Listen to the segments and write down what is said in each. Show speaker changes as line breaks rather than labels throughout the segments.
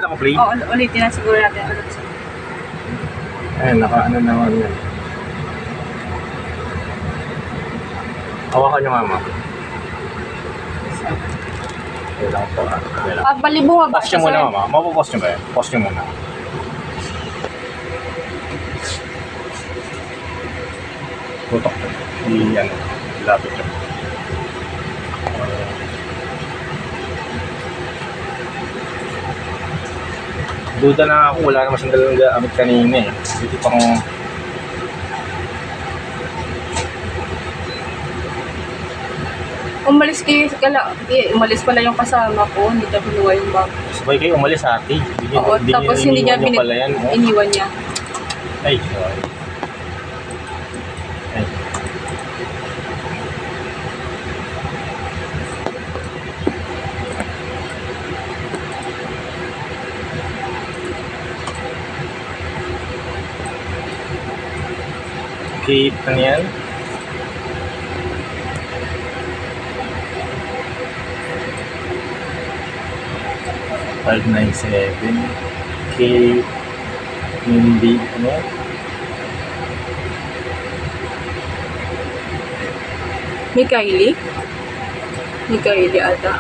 naka-play?
Oo, ulitin na siguro natin.
Ayan, naka-ano naman yan. Hawakan nyo nga, ma'am. Okay lang po. Okay lang.
Balibo nga ba?
Pause nyo muna, ma'am. Mapapause nyo ba yan? Pause nyo muna. Tutok nyo. Yan. Lapit nyo. Duda na ako, wala naman siyang dalang gamit kanina eh. Dito pang...
Umalis pala yung kasama ko, hindi niya binuha yung bag.
Sabay kayo umalis ate.
Oo, tapos hindi niya
pala yan, oh.
iniwan niya.
Ay, sorry. Ay. Okay, ano yan? $597 K hindi ano
Mikaeli ata.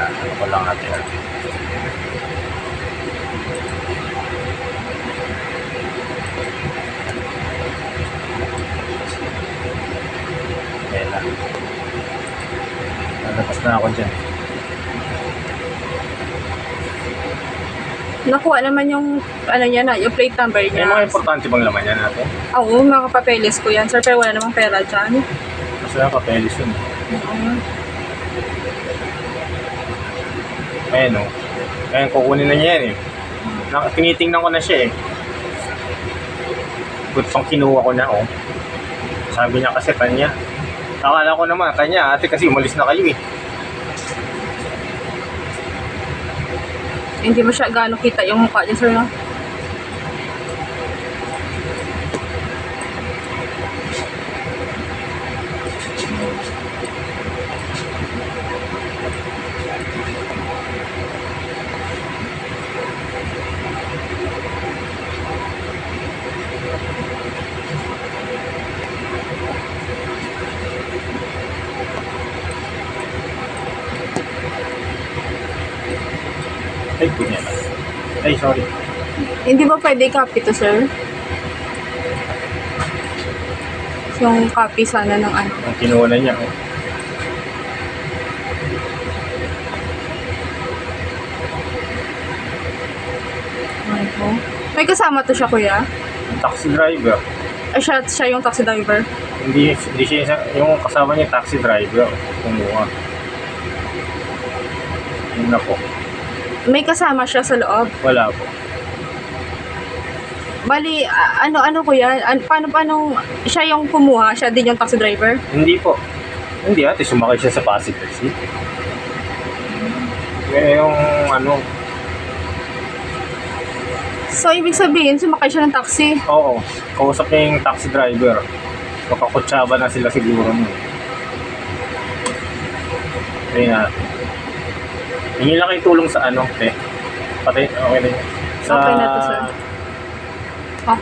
ano ko lang natin ayan na nalabas na ako dyan.
Nakuha naman yung ano niya na, yung plate number
May
niya.
mga importante bang laman yan natin?
Oo, mga papeles ko yan, sir, pero wala namang pera dyan.
Kasi na papelis yun.
Oo.
Ayan o. Ayan, kukunin na niya yan eh. Tinitingnan ko na siya eh. Good pang kinuha ko na oh. Sabi niya kasi kanya. Akala ko naman kanya ate kasi umalis na kayo eh.
Hindi mo siya gaano kita yung mukha niya, sir, no?
Ay, ganyan. Ay, sorry.
Hindi ba pwede copy to, sir? Yung copy sana ng ano.
Ang kinuha na niya oh.
Ano? May kasama to siya, kuya?
Taxi driver.
Ay, siya yung taxi driver.
Hindi siya yung kasama niya taxi driver. Kumuha. Yun na po.
May kasama siya sa loob.
Wala po.
Bali, ano kuya? Paano siya yung kumuha? Siya din yung taxi driver?
Hindi po. Hindi ate, sumakay siya sa passenger seat. Yung ano,
So, ibig sabihin, sumakay siya ng taxi.
oo, kausap niya yung taxi driver. Makakutsaba na sila siguro mo. Ayun na. Hingi lang kayo tulong sa ano, te. Pati, okay na yun.
Okay na to, sir.